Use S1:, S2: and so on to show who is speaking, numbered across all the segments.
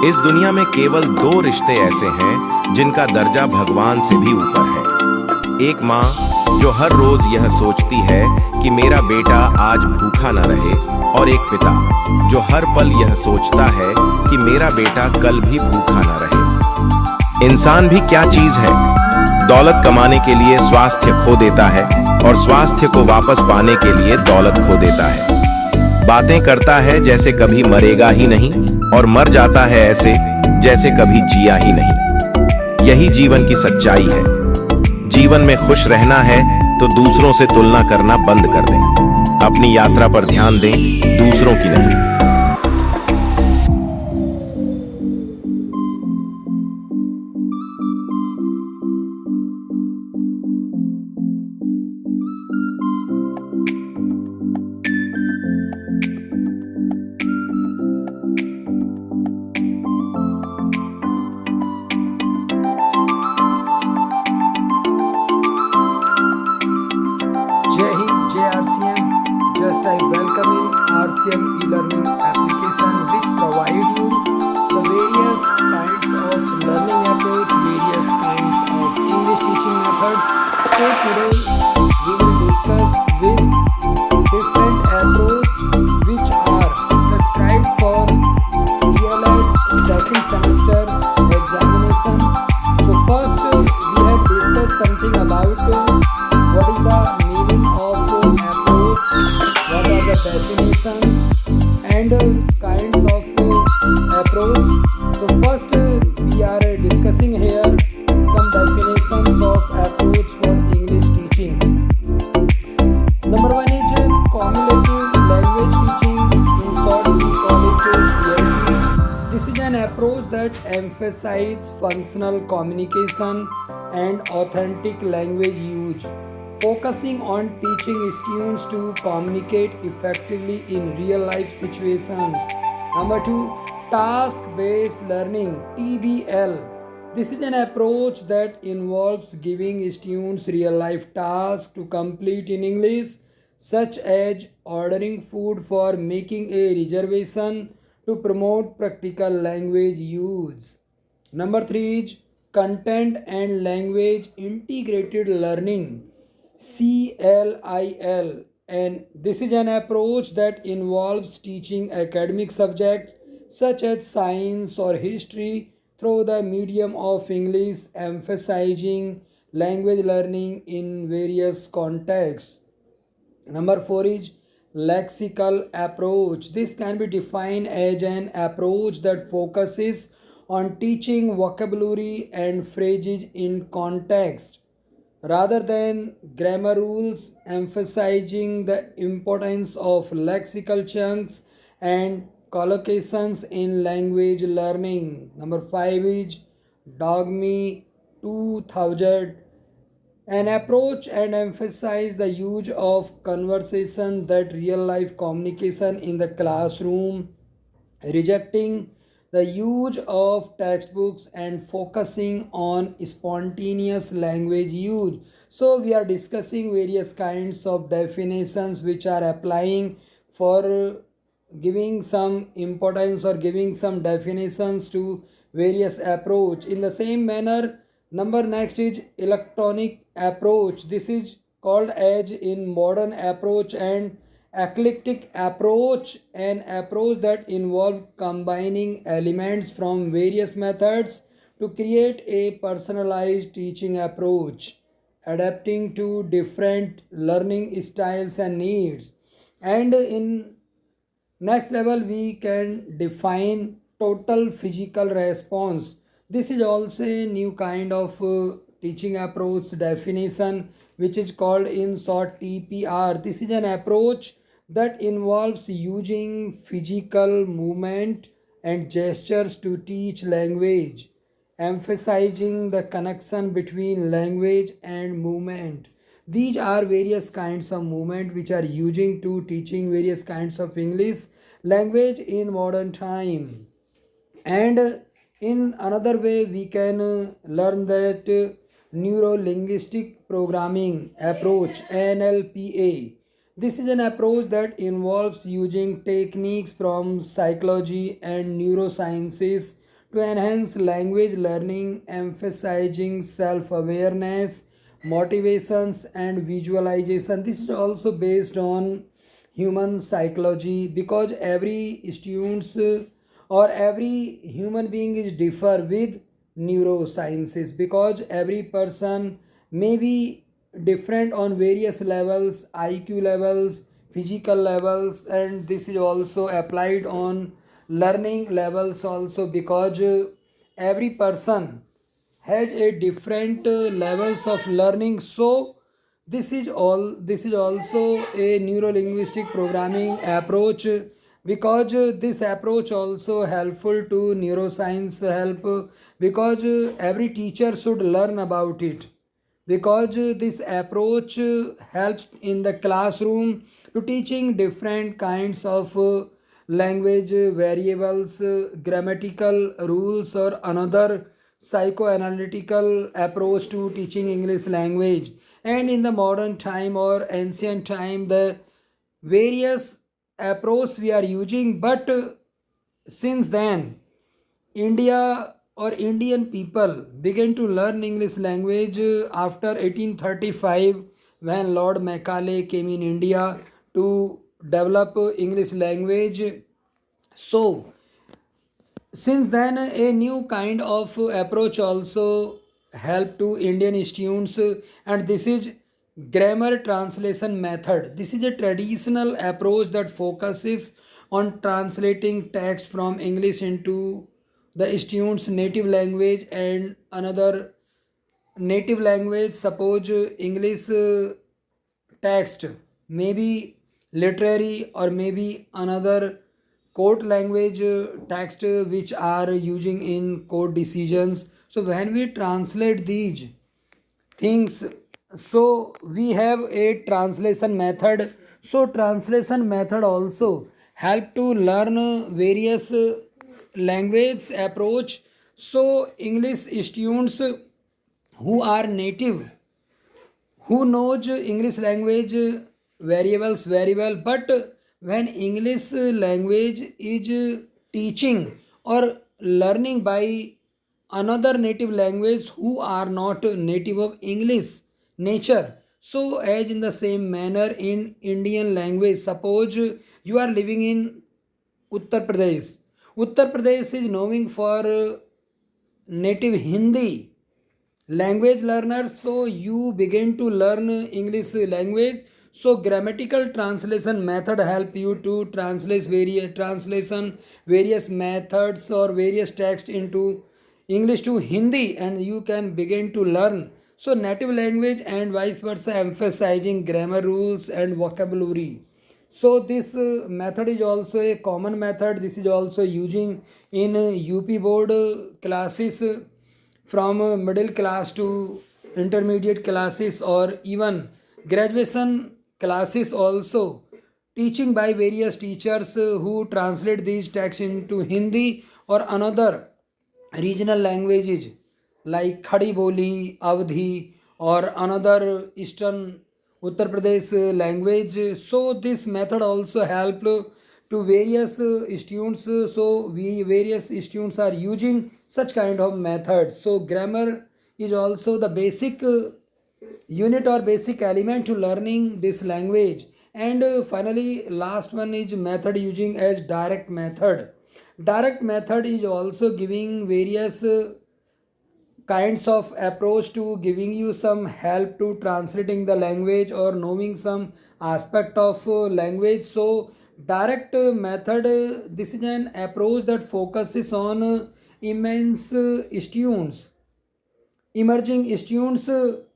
S1: इस दुनिया में केवल दो रिश्ते ऐसे हैं जिनका दर्जा भगवान से भी ऊपर है। एक माँ जो हर रोज यह सोचती है कि मेरा बेटा आज भूखा न रहे, और एक पिता जो हर पल यह सोचता है कि मेरा बेटा कल भी भूखा न रहे। इंसान भी क्या चीज है? दौलत कमाने के लिए स्वास्थ्य खो देता है और स्वास्थ्य को वापस पाने के लिए दौलत खो देता है। बातें करता है जैसे कभी मरेगा ही नहीं, और मर जाता है ऐसे जैसे कभी जिया ही नहीं। यही जीवन की सच्चाई है। जीवन में खुश रहना है तो दूसरों से तुलना करना बंद कर दें। अपनी यात्रा पर ध्यान दें, दूसरों की नहीं।
S2: Jai Hind, JRCM. Just I welcome in RCM e-learning application which provide you the various kinds of learning approach, various kinds of English teaching methods. So today we will discuss with different approach which are prescribed for DLED second semester examination. So first we have discussed something about what is the meaning of approach, what are the definitions and kinds of approach. So first we are discussing here some definitions of approach for English teaching. Number one is cumulative language teaching. In short, we call it CLT. This is an approach that emphasizes functional communication and authentic language use, focusing on teaching students to communicate effectively in real life situations. Number two, task based learning TBL. This is an approach that involves giving students real life tasks to complete in English, such as ordering food for making a reservation, to promote practical language use. Number three is content and language integrated learning CLIL, and this is an approach that involves teaching academic subjects such as science or history through the medium of English, emphasizing language learning in various contexts. Number four is lexical approach. This can be defined as an approach that focuses on teaching vocabulary and phrases in context rather than grammar rules, emphasizing the importance of lexical chunks and collocations in language learning. Number five is Dogme 2000, an approach and emphasize the use of conversation that real life communication in the classroom, rejecting the use of textbooks and focusing on spontaneous language use. So we are discussing various kinds of definitions which are applying for giving some importance or giving some definitions to various approach. In the same manner, number next is electronic approach. This is called as in modern approach and eclectic approach, an approach that involves combining elements from various methods to create a personalized teaching approach, adapting to different learning styles and needs. And in next level, we can define total physical response. This is also a new kind of teaching approach definition which is called in short TPR. This is an approach that involves using physical movement and gestures to teach language, emphasizing the connection between language and movement. These are various kinds of movement which are using to teaching various kinds of English language in modern time. And in another way we can learn that neuro linguistic programming approach NLPA. This is an approach that involves using techniques from psychology and neurosciences to enhance language learning, emphasizing self awareness, motivations, and visualization. This is also based on human psychology because every students or every human being is differ with neurosciences because every person may be different on various levels, IQ levels, physical levels, and this is also applied on learning levels also because every person has a different levels of learning. So this is also a neuro linguistic programming approach because this approach also helpful to neuroscience help because every teacher should learn about it because this approach helps in the classroom to teaching different kinds of language variables, grammatical rules, or another psychoanalytical approach to teaching English language. And in the modern time or ancient time, the various approach we are using, but since then India or Indian people began to learn English language after 1835 when Lord Macaulay came in India to develop English language. So since then a new kind of approach also helped to Indian students and this is grammar translation method. This is a traditional approach that focuses on translating text from English into the student's native language and another native language. Suppose English text, maybe literary or maybe another court language text which are using in court decisions. So when we translate these things, so we have a translation method. So translation method also help to learn various language approach. So English students who are native, who knows English language variables very well, but when English language is teaching or learning by another native language who are not native of English nature, so as in the same manner in Indian language, suppose you are living in Uttar Pradesh. Uttar Pradesh is knowing for native Hindi language learners, so you begin to learn English language. So grammatical translation method help you to various methods or various text into English to Hindi and you can begin to learn so native language and vice versa, emphasizing grammar rules and vocabulary. So this method is also a common method. This is also using in UP board classes from middle class to intermediate classes or even graduation classes also, teaching by various teachers who translate these texts into Hindi or another regional languages like Khadi Boli, Avdhi, or another Eastern Uttar Pradesh language. So this method also help to various students. So we various students are using such kind of methods. So grammar is also the basic unit or basic element to learning this language. And finally, last one is method using as direct method. Direct method is also giving various kinds of approach to giving you some help to translating the language or knowing some aspect of language. So direct method, this is an approach that focuses on immense students, emerging students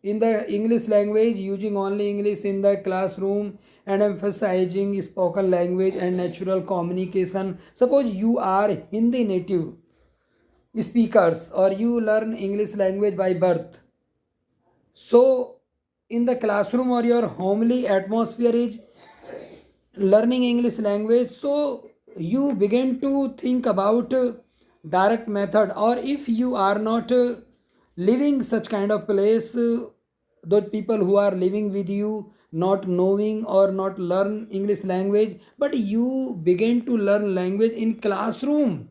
S2: in the English language using only English in the classroom and emphasizing spoken language and natural communication. Suppose you are Hindi native speakers or you learn English language by birth, so in the classroom or your homely atmosphere is learning English language, so you begin to think about direct method. Or if you are not living such kind of place, those people who are living with you not knowing or not learn English language, but you begin to learn language in classroom,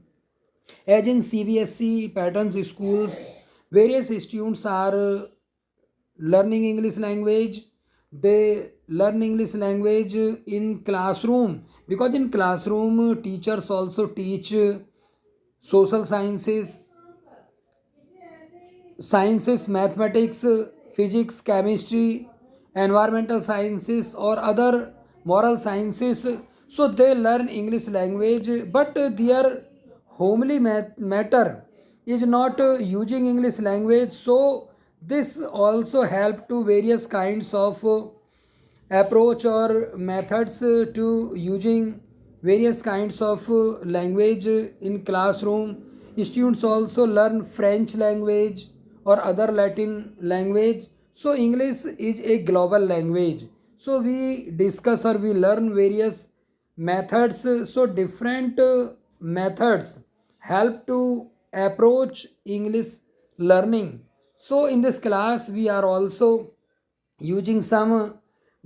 S2: As in CBSE patterns schools, various students are learning English language. They learn English language in classroom, because in classroom teachers also teach social sciences, mathematics, physics, chemistry, environmental sciences, or other moral sciences. So they learn English language, but their homely matter is not using English language. So this also help to various kinds of approach or methods to using various kinds of language in classroom. Students also learn French language or other Latin language. So English is a global language. So we discuss or we learn various methods. So different methods help to approach English learning. So in this class we are also using some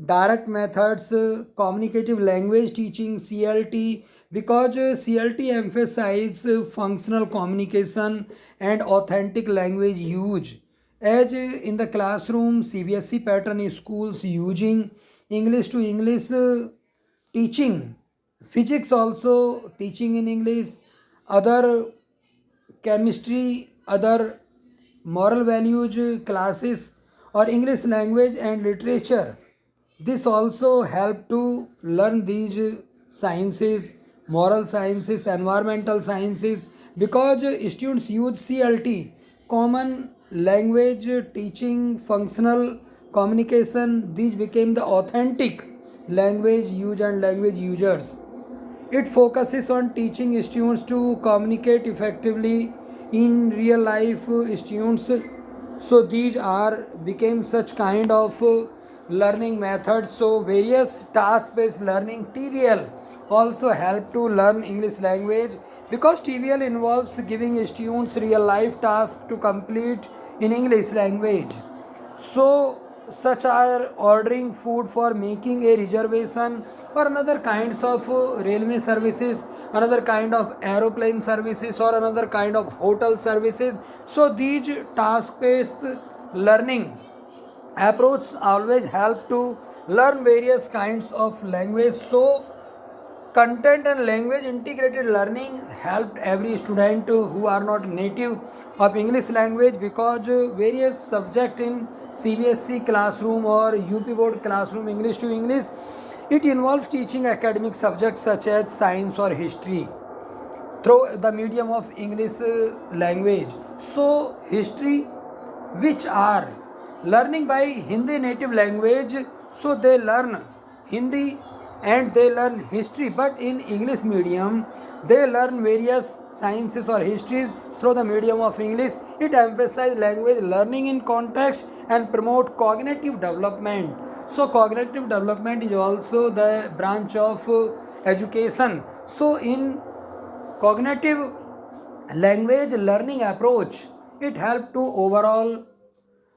S2: direct methods, communicative language teaching, CLT, because CLT emphasize functional communication and authentic language use. As in the classroom, CBSE pattern schools using English to English teaching, physics also teaching in English, other chemistry, other moral values classes, or English language and literature. This also help to learn these sciences, moral sciences, environmental sciences, because students use CLT, common language teaching, functional communication. These became the authentic language use and language users. It focuses on teaching students to communicate effectively in real life. Students, so these are became such kind of learning methods. So various task based learning, TVL, also help to learn English language, because TVL involves giving students real life tasks to complete in English language. So such are ordering food, for making a reservation, or another kinds of railway services, another kind of aeroplane services, or another kind of hotel services. So these task based learning approach always help to learn various kinds of language. So content and language integrated learning helped every student who are not native of English language, because various subject in CBSE classroom or UP board classroom, English to English, it involves teaching academic subjects such as science or history through the medium of English language. So history, which are learning by Hindi native language, so they learn Hindi and they learn history, but in English medium they learn various sciences or histories through the medium of English. It emphasizes language learning in context and promote cognitive development. So cognitive development is also the branch of education. So in cognitive language learning approach, it helps to overall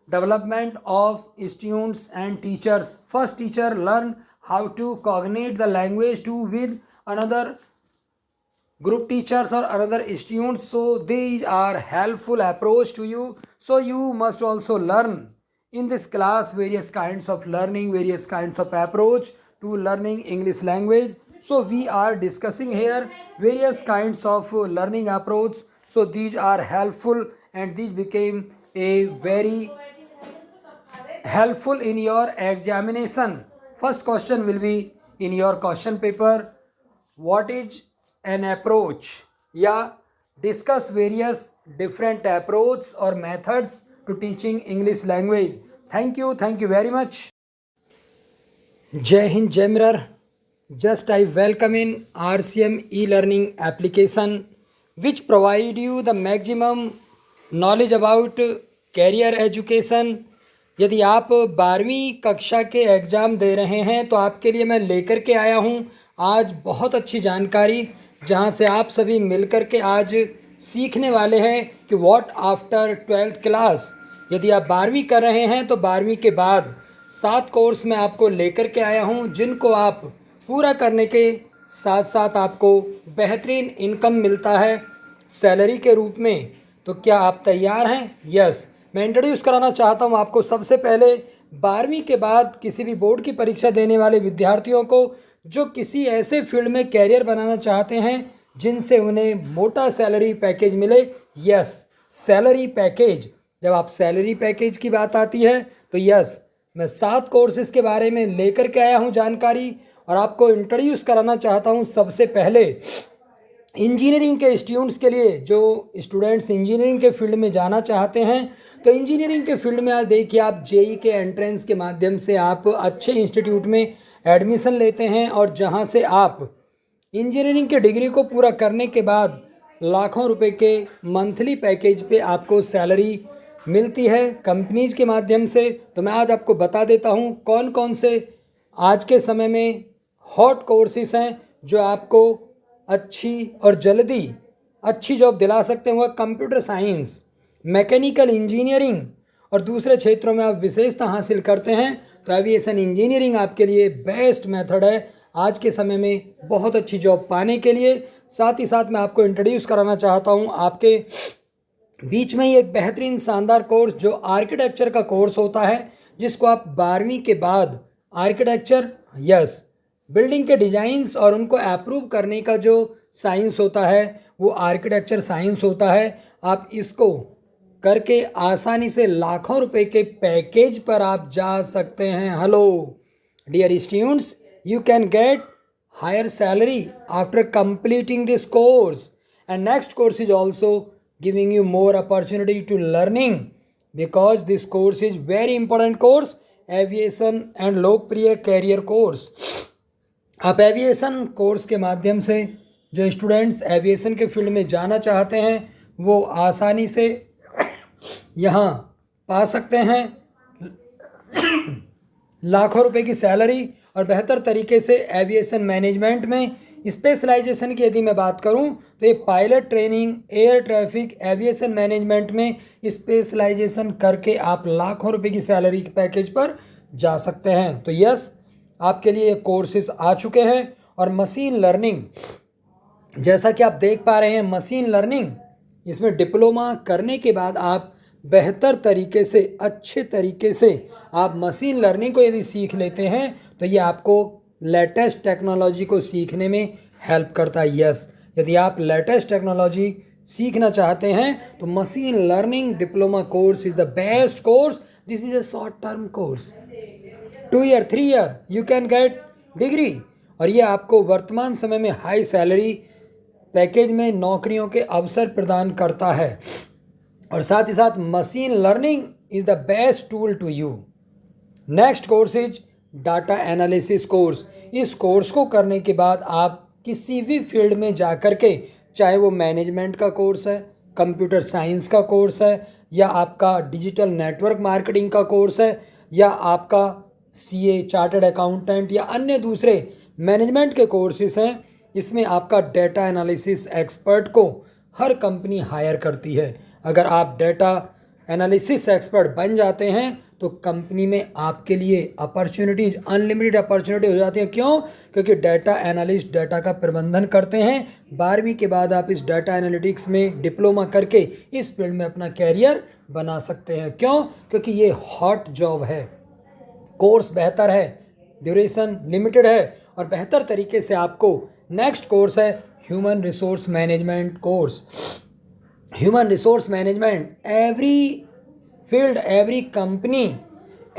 S2: development of students and teachers. First teacher learn how to cognate the language to with another group teachers or another students. So these are helpful approach to you. So you must also learn in this class various kinds of learning, various kinds of approach to learning English language. So we are discussing here various kinds of learning approach. So these are helpful and these became a very helpful in your examination. First question will be in your question paper, what is an approach? Yeah, discuss various different approach or methods to teaching English language. Thank you very much. Jai Hind, Jai Mirar. Just I welcome in RCM e-learning application, which provide you the maximum knowledge about career education. यदि आप 12वीं कक्षा के exam दे रहे हैं तो आपके लिए मैं लेकर के आया हूं आज बहुत अच्छी जानकारी, जहां से आप सभी मिलकर के आज सीखने वाले हैं कि व्हाट आफ्टर 12th क्लास। यदि आप 12वीं कर रहे हैं तो 12वीं के बाद 7 कोर्स मैं आपको लेकर के आया हूं, जिनको आप पूरा करने के साथ साथ आपको बेहतरीन इनकम मिलता है। सैलरी के रूप में। तो क्या आप तैयार हैं? यस, मैं इंट्रोड्यूस कराना चाहता हूं आपको सबसे पहले 12वीं के बाद किसी भी बोर्ड की परीक्षा देने वाले विद्यार्थियों को जो किसी ऐसे फील्ड में कैरियर बनाना चाहते हैं जिनसे उन्हें मोटा सैलरी पैकेज मिले। Yes, salary package. जब आप सैलरी पैकेज की बात आती है तो यस, मैं 7 कोर्सेज के बारे में लेकर के आया हूं जानकारी और आपको इंट्रोड्यूस कराना चाहता हूं सबसे पहले इंजीनियरिंग के स्टूडेंट्स के लिए। जो स्टूडेंट्स इंजीनियरिंग के फील्ड में जाना चाहते हैं तो इंजीनियरिंग के फील्ड में आज देखिए आप जेई के एंट्रेंस के माध्यम से आप अच्छे इंस्टीट्यूट में एडमिशन लेते हैं और जहां से आप इंजीनियरिंग की डिग्री को पूरा करने के बाद लाखों रुपए के मंथली पैकेज पे आपको सैलरी मिलती है कंपनीज के माध्यम से। तो मैं आज आपको बता देता हूं कौन कौन से आज के समय में हॉट कोर्सेज हैं जो आपको अच्छी और जल्दी अच्छी जॉब दिला सकते हैं। वह कंप्यूटर साइंस, मैकेनिकल इंजीनियरिंग और दूसरे क्षेत्रों में आप विशेषता हासिल करते हैं तो एविएशन इंजीनियरिंग आपके लिए बेस्ट मेथड है आज के समय में बहुत अच्छी जॉब पाने के लिए। साथ ही साथ मैं आपको इंट्रोड्यूस कराना चाहता हूं आपके बीच में ही एक बेहतरीन शानदार कोर्स जो आर्किटेक्चर का कोर्स होता है, जिसको आप 12वीं के बाद आर्किटेक्चर, यस, बिल्डिंग के डिज़ाइंस और उनको अप्रूव करने का जो साइंस होता है वो आर्किटेक्चर साइंस होता है। आप इसको करके आसानी से लाखों रुपए के पैकेज पर आप जा सकते हैं। Hello dear students, you can get higher salary after completing this course and next course is also giving you more opportunity to learning because this course is very important course, aviation and लोकप्रिय career course. आप aviation course के माध्यम से जो students aviation के field में जाना चाहते हैं वो आसानी से यहाँ पा सकते हैं लाखों रुपए की सैलरी और बेहतर तरीके से एविएशन मैनेजमेंट में स्पेशलाइजेशन की यदि मैं बात करूं तो ये pilot training, air traffic, aviation management में स्पेशलाइजेशन करके आप लाखों रुपए की सैलरी के पैकेज पर जा सकते हैं। तो यस, आपके लिए कोर्सेज आ चुके हैं और मशीन लर्निंग, जैसा कि आप देख पा रहे हैं, मशीन लर्निंग इसमें डिप्लोमा करने के बाद आप बेहतर तरीके से, अच्छे तरीके से आप मशीन लर्निंग को यदि सीख लेते हैं तो ये आपको लेटेस्ट टेक्नोलॉजी को सीखने में हेल्प करता है। यस, यदि आप लेटेस्ट टेक्नोलॉजी सीखना चाहते हैं तो machine learning diploma course is the best course. This is a short term course, 2 year 3 year you can gate degree और ये आपको वर्तमान समय में हाई सैलरी पैकेज में नौकरियों के अवसर प्रदान करता है। और साथ ही साथ machine learning is the best tool to you. Next course is data analysis course. इस कोर्स को करने के बाद आप किसी भी फील्ड में जा कर के, चाहे वो मैनेजमेंट का कोर्स है, कंप्यूटर साइंस का कोर्स है, या आपका डिजिटल नेटवर्क मार्केटिंग का कोर्स है, या आपका सीए, चार्टर्ड अकाउंटेंट या अन्य दूसरे मैनेजमेंट के कोर्सेज हैं, इसमें आपका डेटा एनालिसिस एक्सपर्ट को हर कंपनी हायर करती है। अगर आप डेटा एनालिसिस एक्सपर्ट बन जाते हैं तो कंपनी में आपके लिए अपॉर्चुनिटीज, अनलिमिटेड अपॉर्चुनिटी हो जाती है। क्यों? क्योंकि डेटा एनालिस्ट डेटा का प्रबंधन करते हैं। 12वीं के बाद आप इस डेटा एनालिटिक्स में डिप्लोमा करके इस फील्ड में अपना कैरियर बना सकते हैं। क्यों? क्योंकि ये हॉट जॉब है, कोर्स बेहतर है, ड्यूरेशन लिमिटेड है और बेहतर तरीके से आपको नेक्स्ट कोर्स है human resource management course. Human resource management, every field, every company,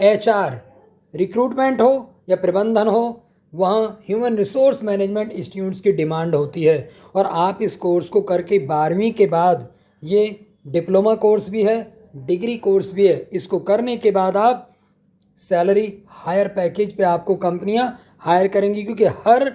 S2: HR, recruitment हो या प्रबंधन हो, वहाँ ह्यूमन रिसोर्स मैनेजमेंट स्टूडेंट्स की डिमांड होती है। और आप इस कोर्स को करके 12वीं के बाद, ये डिप्लोमा कोर्स भी है, डिग्री कोर्स भी है, इसको करने के बाद आप सैलरी हायर पैकेज पे आपको कंपनियां हायर करेंगी, क्योंकि हर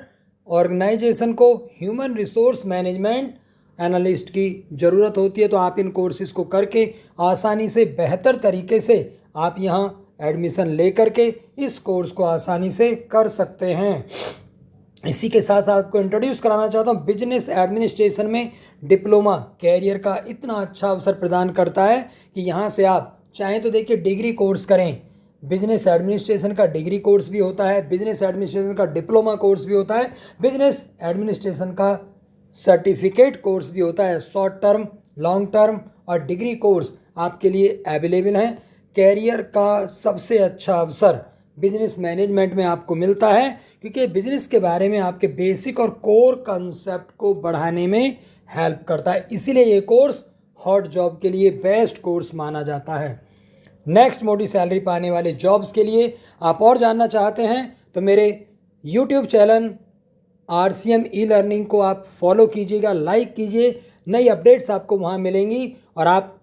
S2: ऑर्गेनाइजेशन को ह्यूमन रिसोर्स मैनेजमेंट एनालिस्ट की ज़रूरत होती है। तो आप इन कोर्सेज़ को करके आसानी से, बेहतर तरीके से आप यहाँ एडमिशन ले करके इस कोर्स को आसानी से कर सकते हैं। इसी के साथ साथ आपको इंट्रोड्यूस कराना चाहता हूँ, बिजनेस एडमिनिस्ट्रेशन में डिप्लोमा कैरियर का इतना अच्छा अवसर प्रदान करता है कि यहाँ से आप चाहें तो देखिए डिग्री कोर्स करें, बिजनेस एडमिनिस्ट्रेशन का डिग्री कोर्स भी होता है, बिजनेस एडमिनिस्ट्रेशन का डिप्लोमा कोर्स भी होता है, बिजनेस एडमिनिस्ट्रेशन का सर्टिफिकेट कोर्स भी होता है, शॉर्ट टर्म, लॉन्ग टर्म और डिग्री कोर्स आपके लिए अवेलेबल हैं। कैरियर का सबसे अच्छा अवसर बिजनेस मैनेजमेंट में आपको मिलता है, क्योंकि बिजनेस के बारे में आपके बेसिक और कोर कंसेप्ट को बढ़ाने में हेल्प करता है। इसीलिए ये कोर्स हॉट जॉब के लिए बेस्ट कोर्स माना जाता है। नेक्स्ट मोटी सैलरी पाने वाले जॉब्स के लिए आप और जानना चाहते हैं तो मेरे यूट्यूब चैनल RCM ई-लर्निंग को आप फॉलो कीजिएगा, लाइक कीजिए। नई अपडेट्स आपको वहाँ मिलेंगी और आप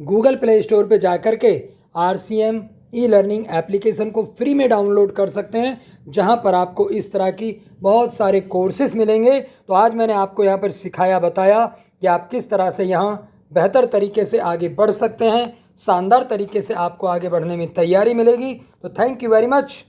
S2: गूगल प्ले स्टोर पे जाकर के RCM ई-लर्निंग एप्लीकेशन को फ्री में डाउनलोड कर सकते हैं, जहां पर आपको इस तरह की बहुत सारे कोर्सेस मिलेंगे। तो आज मैंने आपको यहां पर सिखाया, बताया कि आप किस तरह से यहां बेहतर तरीके से आगे बढ़ सकते हैं, शानदार तरीके से आपको आगे बढ़ने में तैयारी मिलेगी। तो थैंक यू वेरी मच।